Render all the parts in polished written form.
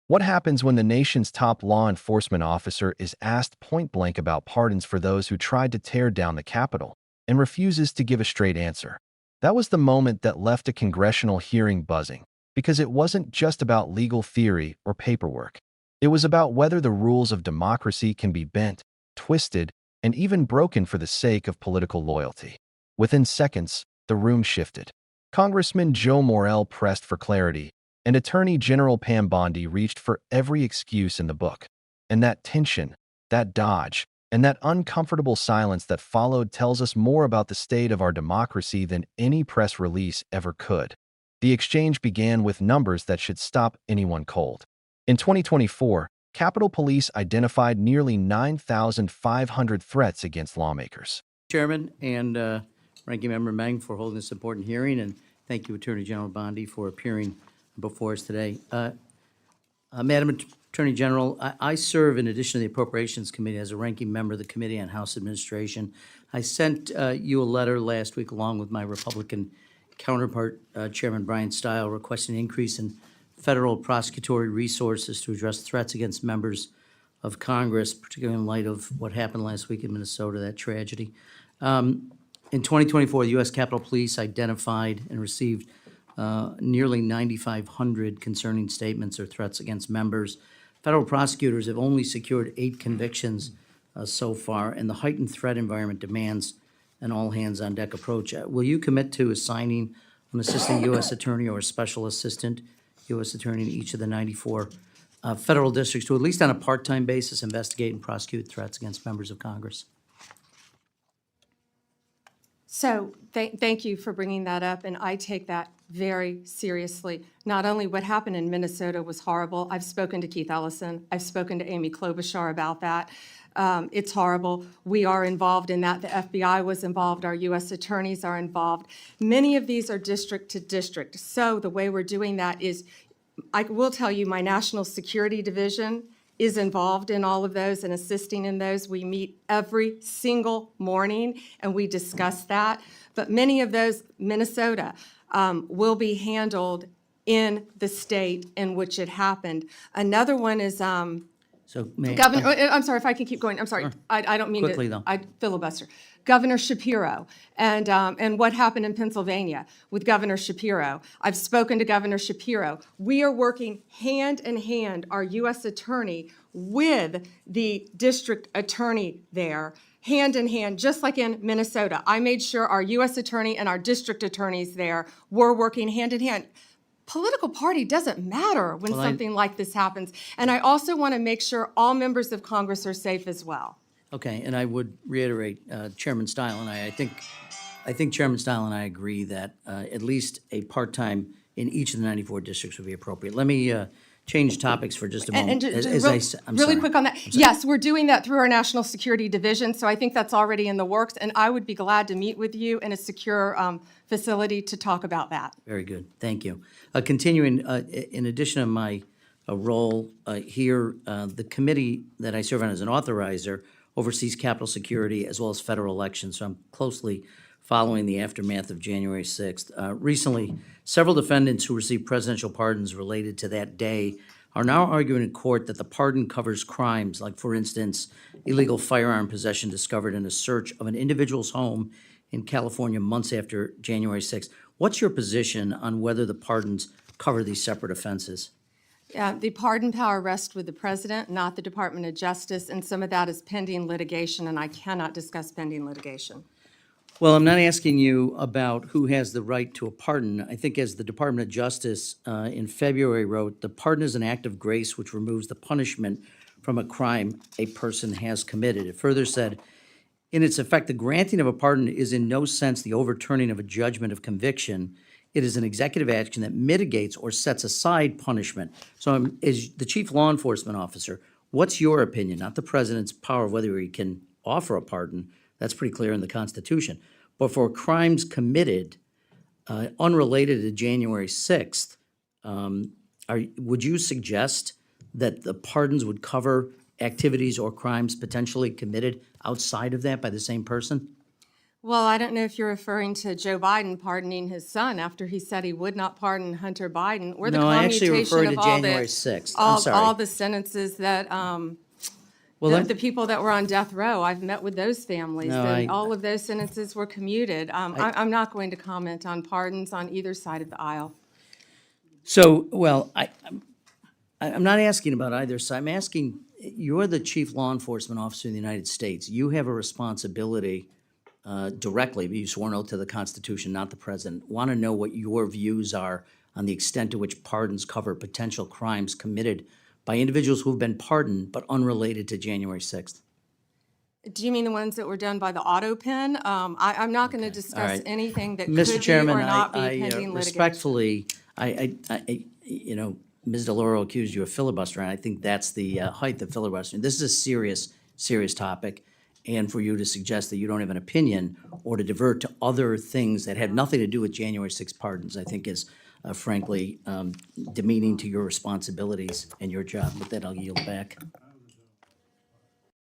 What happens when the nation's top law enforcement officer is asked point blank about pardons for those who tried to tear down the Capitol and refuses to give a straight answer? That was the moment that left a congressional hearing buzzing, because it wasn't just about legal theory or paperwork. It was about whether the rules of democracy can be bent, twisted, and even broken for the sake of political loyalty. Within seconds, the room shifted. Congressman Joe Morell pressed for clarity, and Attorney General Pam Bondi reached for every excuse in the book. And that tension, that dodge, and that uncomfortable silence that followed tells us more about the state of our democracy than any press release ever could. The exchange began with numbers that should stop anyone cold. In 2024, Capitol Police identified nearly 9,500 threats against lawmakers. Chairman and Ranking Member Meng for holding this important hearing, and thank you, Attorney General Bondi, for appearing before us today. Madam Attorney General, I serve in addition to the Appropriations Committee as a ranking member of the Committee on House Administration. I sent you a letter last week along with my Republican counterpart, Chairman Brian Stile, requesting an increase in federal prosecutory resources to address threats against members of Congress, particularly in light of what happened last week in Minnesota, that tragedy. In 2024, the U.S. Capitol Police identified and received nearly 9,500 concerning statements or threats against members. Federal prosecutors have only secured 8 convictions so far, and the heightened threat environment demands an all-hands-on-deck approach. Will you commit to assigning an assistant U.S. attorney or a special assistant U.S. attorney in each of the 94 federal districts to, at least on a part-time basis, investigate and prosecute threats against members of Congress? So thank you for bringing that up, and I take that very seriously. Not only what happened in Minnesota was horrible. I've spoken to Keith Ellison. I've spoken to Amy Klobuchar about that. It's horrible. We are involved in that. The FBI was involved. Our U.S. attorneys are involved. Many of these are district to district. So the way we're doing that is, I will tell you, my National Security Division is involved in all of those and assisting in those. We meet every single morning and we discuss that. But many of those, Minnesota, will be handled in the state in which it happened. Another one is So, may Governor, I'm sorry if I can keep going. I'm sorry. I don't mean Quickly, to. though. I filibuster. Governor Shapiro and what happened in Pennsylvania with Governor Shapiro. I've spoken to Governor Shapiro. We are working hand in hand, our U.S. attorney with the district attorney there, hand in hand, just like in Minnesota. I made sure our U.S. attorney and our district attorneys there were working hand in hand. Political party doesn't matter when something like this happens. And I also want to make sure all members of Congress are safe as well. Okay, and I would reiterate, Chairman Stile and I think Chairman Stile and I agree that at least a part-time in each of the 94 districts would be appropriate. Let me change topics for just a moment. I'm really quick on that. Yes, we're doing that through our National Security Division, so I think that's already in the works, and I would be glad to meet with you in a secure facility to talk about that. Very good, thank you. Continuing, in addition to my role here, the committee that I serve on as an authorizer oversees Capitol security as well as federal elections, so I'm closely following the aftermath of January 6th. Recently, several defendants who received presidential pardons related to that day are now arguing in court that the pardon covers crimes like, for instance, illegal firearm possession discovered in a search of an individual's home in California months after January 6th. What's your position on whether the pardons cover these separate offenses? The pardon power rests with the president, not the Department of Justice, and some of that is pending litigation, and I cannot discuss pending litigation. Well, I'm not asking you about who has the right to a pardon. I think as the Department of Justice in February wrote, the pardon is an act of grace which removes the punishment from a crime a person has committed. It further said, in its effect, the granting of a pardon is in no sense the overturning of a judgment of conviction. It is an executive action that mitigates or sets aside punishment. So as the chief law enforcement officer, what's your opinion, not the president's power of whether he can offer a pardon, that's pretty clear in the Constitution, but for crimes committed unrelated to January 6th, would you suggest that the pardons would cover activities or crimes potentially committed outside of that by the same person? Well, I don't know if you're referring to Joe Biden pardoning his son after he said he would not pardon Hunter Biden, or the No, I actually commutation referred to of all January the, 6th. I'm sorry. all the sentences that, Well, the people that were on death row. I've met with those families, No, and I- all of those sentences were commuted. I'm not going to comment on pardons on either side of the aisle. So, well, I'm not asking about either side. I'm asking, you're the chief law enforcement officer in the United States. You have a responsibility directly, but you swore an oath to the Constitution, not the president. Want to know what your views are on the extent to which pardons cover potential crimes committed by individuals who have been pardoned but unrelated to January 6th. Do you mean the ones that were done by the auto pen? I'm not going to discuss right. anything that Mr. could be Chairman, or not be I pending litigation. respectfully, you know, Ms. DeLauro accused you of filibustering. I think that's the height of filibustering. This is a serious, serious topic. And for you to suggest that you don't have an opinion or to divert to other things that have nothing to do with January 6 pardons, I think is frankly demeaning to your responsibilities and your job. With that, I'll yield back.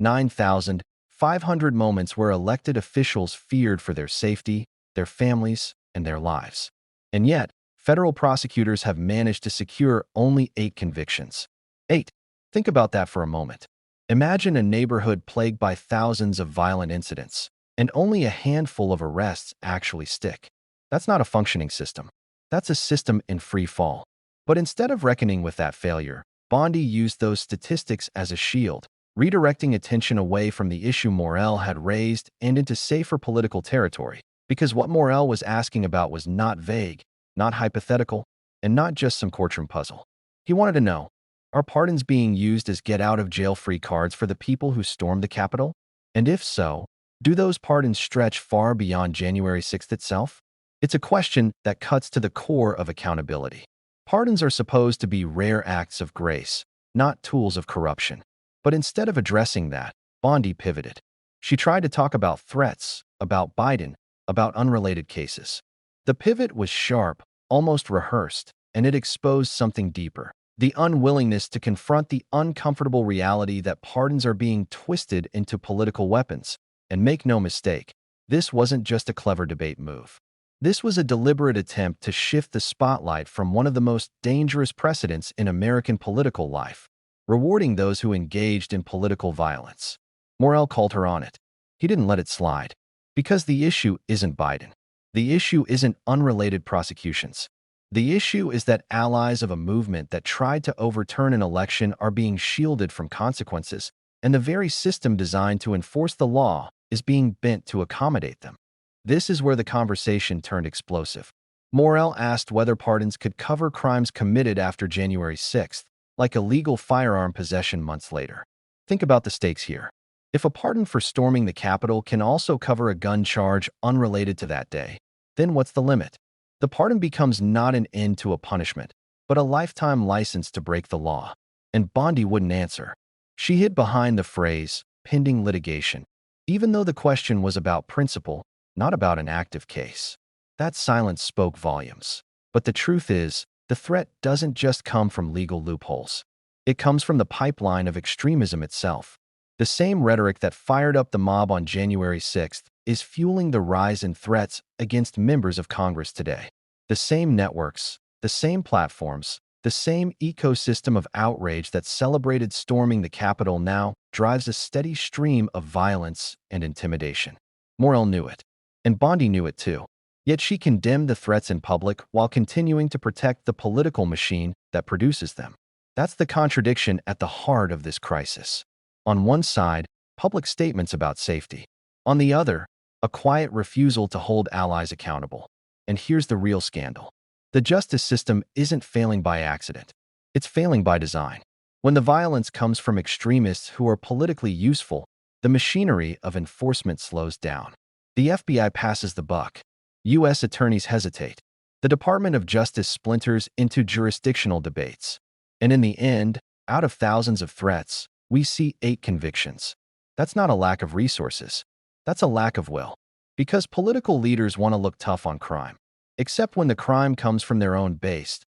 9,500 moments where elected officials feared for their safety, their families, and their lives. And yet, federal prosecutors have managed to secure only 8 convictions. 8. Think about that for a moment. Imagine a neighborhood plagued by thousands of violent incidents, and only a handful of arrests actually stick. That's not a functioning system. That's a system in free fall. But instead of reckoning with that failure, Bondi used those statistics as a shield, redirecting attention away from the issue Morell had raised and into safer political territory, because what Morell was asking about was not vague, not hypothetical, and not just some courtroom puzzle. He wanted to know, are pardons being used as get-out-of-jail-free cards for the people who stormed the Capitol? And if so, do those pardons stretch far beyond January 6th itself? It's a question that cuts to the core of accountability. Pardons are supposed to be rare acts of grace, not tools of corruption. But instead of addressing that, Bondi pivoted. She tried to talk about threats, about Biden, about unrelated cases. The pivot was sharp, almost rehearsed, and it exposed something deeper: the unwillingness to confront the uncomfortable reality that pardons are being twisted into political weapons. And make no mistake, this wasn't just a clever debate move. This was a deliberate attempt to shift the spotlight from one of the most dangerous precedents in American political life, rewarding those who engaged in political violence. Morell called her on it. He didn't let it slide. Because the issue isn't Biden. The issue isn't unrelated prosecutions. The issue is that allies of a movement that tried to overturn an election are being shielded from consequences, and the very system designed to enforce the law is being bent to accommodate them. This is where the conversation turned explosive. Morell asked whether pardons could cover crimes committed after January 6th, like illegal firearm possession months later. Think about the stakes here. If a pardon for storming the Capitol can also cover a gun charge unrelated to that day, then what's the limit? The pardon becomes not an end to a punishment, but a lifetime license to break the law. And Bondi wouldn't answer. She hid behind the phrase, pending litigation, even though the question was about principle, not about an active case. That silence spoke volumes. But the truth is, the threat doesn't just come from legal loopholes. It comes from the pipeline of extremism itself. The same rhetoric that fired up the mob on January 6th is fueling the rise in threats against members of Congress today. The same networks, the same platforms, the same ecosystem of outrage that celebrated storming the Capitol now drives a steady stream of violence and intimidation. Morell knew it, and Bondi knew it too. Yet she condemned the threats in public while continuing to protect the political machine that produces them. That's the contradiction at the heart of this crisis. On one side, public statements about safety. On the other, a quiet refusal to hold allies accountable. And here's the real scandal. The justice system isn't failing by accident. It's failing by design. When the violence comes from extremists who are politically useful, the machinery of enforcement slows down. The FBI passes the buck. U.S. attorneys hesitate. The Department of Justice splinters into jurisdictional debates. And in the end, out of thousands of threats, we see 8 convictions. That's not a lack of resources. That's a lack of will. Because political leaders want to look tough on crime, except when the crime comes from their own base.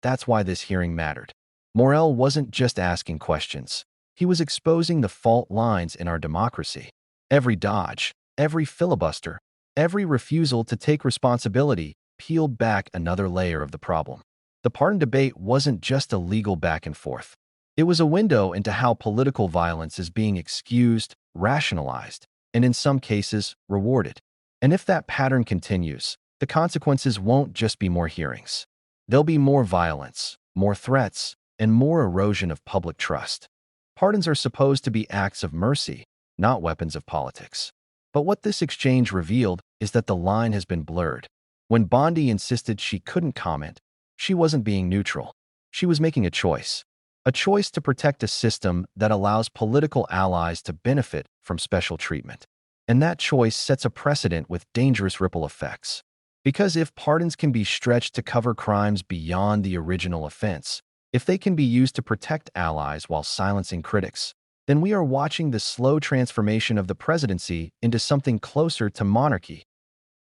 That's why this hearing mattered. Morell wasn't just asking questions. He was exposing the fault lines in our democracy. Every dodge, every filibuster, Every refusal to take responsibility peeled back another layer of the problem. The pardon debate wasn't just a legal back and forth. It was a window into how political violence is being excused, rationalized, and in some cases, rewarded. And if that pattern continues, the consequences won't just be more hearings. There'll be more violence, more threats, and more erosion of public trust. Pardons are supposed to be acts of mercy, not weapons of politics. But what this exchange revealed is that the line has been blurred. When Bondi insisted she couldn't comment, she wasn't being neutral. She was making a choice to protect a system that allows political allies to benefit from special treatment. And that choice sets a precedent with dangerous ripple effects. Because if pardons can be stretched to cover crimes beyond the original offense, if they can be used to protect allies while silencing critics, then we are watching the slow transformation of the presidency into something closer to monarchy.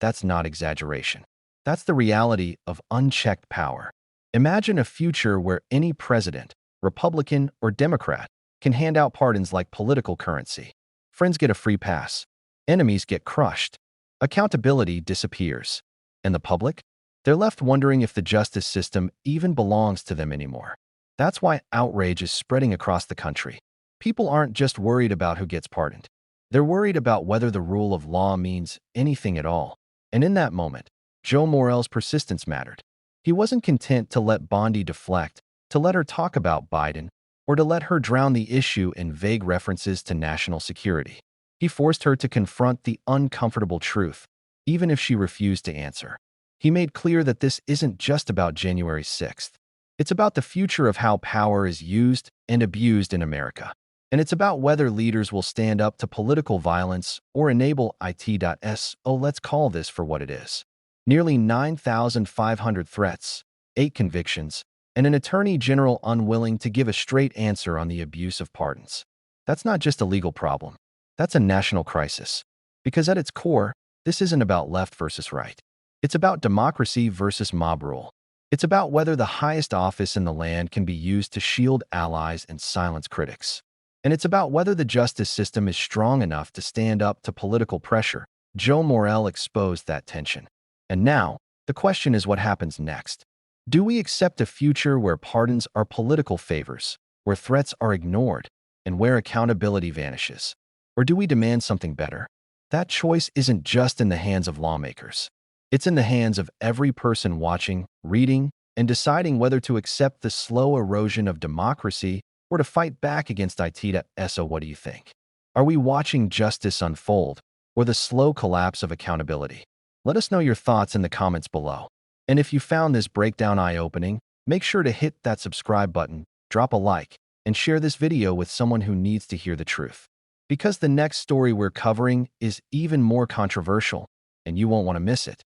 That's not exaggeration. That's the reality of unchecked power. Imagine a future where any president, Republican or Democrat, can hand out pardons like political currency. Friends get a free pass. Enemies get crushed. Accountability disappears. And the public? They're left wondering if the justice system even belongs to them anymore. That's why outrage is spreading across the country. People aren't just worried about who gets pardoned. They're worried about whether the rule of law means anything at all. And in that moment, Joe Morell's persistence mattered. He wasn't content to let Bondi deflect, to let her talk about Biden, or to let her drown the issue in vague references to national security. He forced her to confront the uncomfortable truth, even if she refused to answer. He made clear that this isn't just about January 6th. It's about the future of how power is used and abused in America. And it's about whether leaders will stand up to political violence or enable it.so. Let's call this for what it is. Nearly 9,500 threats, 8 convictions, and an attorney general unwilling to give a straight answer on the abuse of pardons. That's not just a legal problem. That's a national crisis. Because at its core, this isn't about left versus right. It's about democracy versus mob rule. It's about whether the highest office in the land can be used to shield allies and silence critics. And it's about whether the justice system is strong enough to stand up to political pressure. Joe Morell exposed that tension. And now, the question is what happens next. Do we accept a future where pardons are political favors, where threats are ignored, and where accountability vanishes? Or do we demand something better? That choice isn't just in the hands of lawmakers. It's in the hands of every person watching, reading, and deciding whether to accept the slow erosion of democracy or to fight back against it.so. What do you think? Are we watching justice unfold or the slow collapse of accountability? Let us know your thoughts in the comments below. And if you found this breakdown eye-opening, make sure to hit that subscribe button, drop a like, and share this video with someone who needs to hear the truth. Because the next story we're covering is even more controversial, and you won't want to miss it.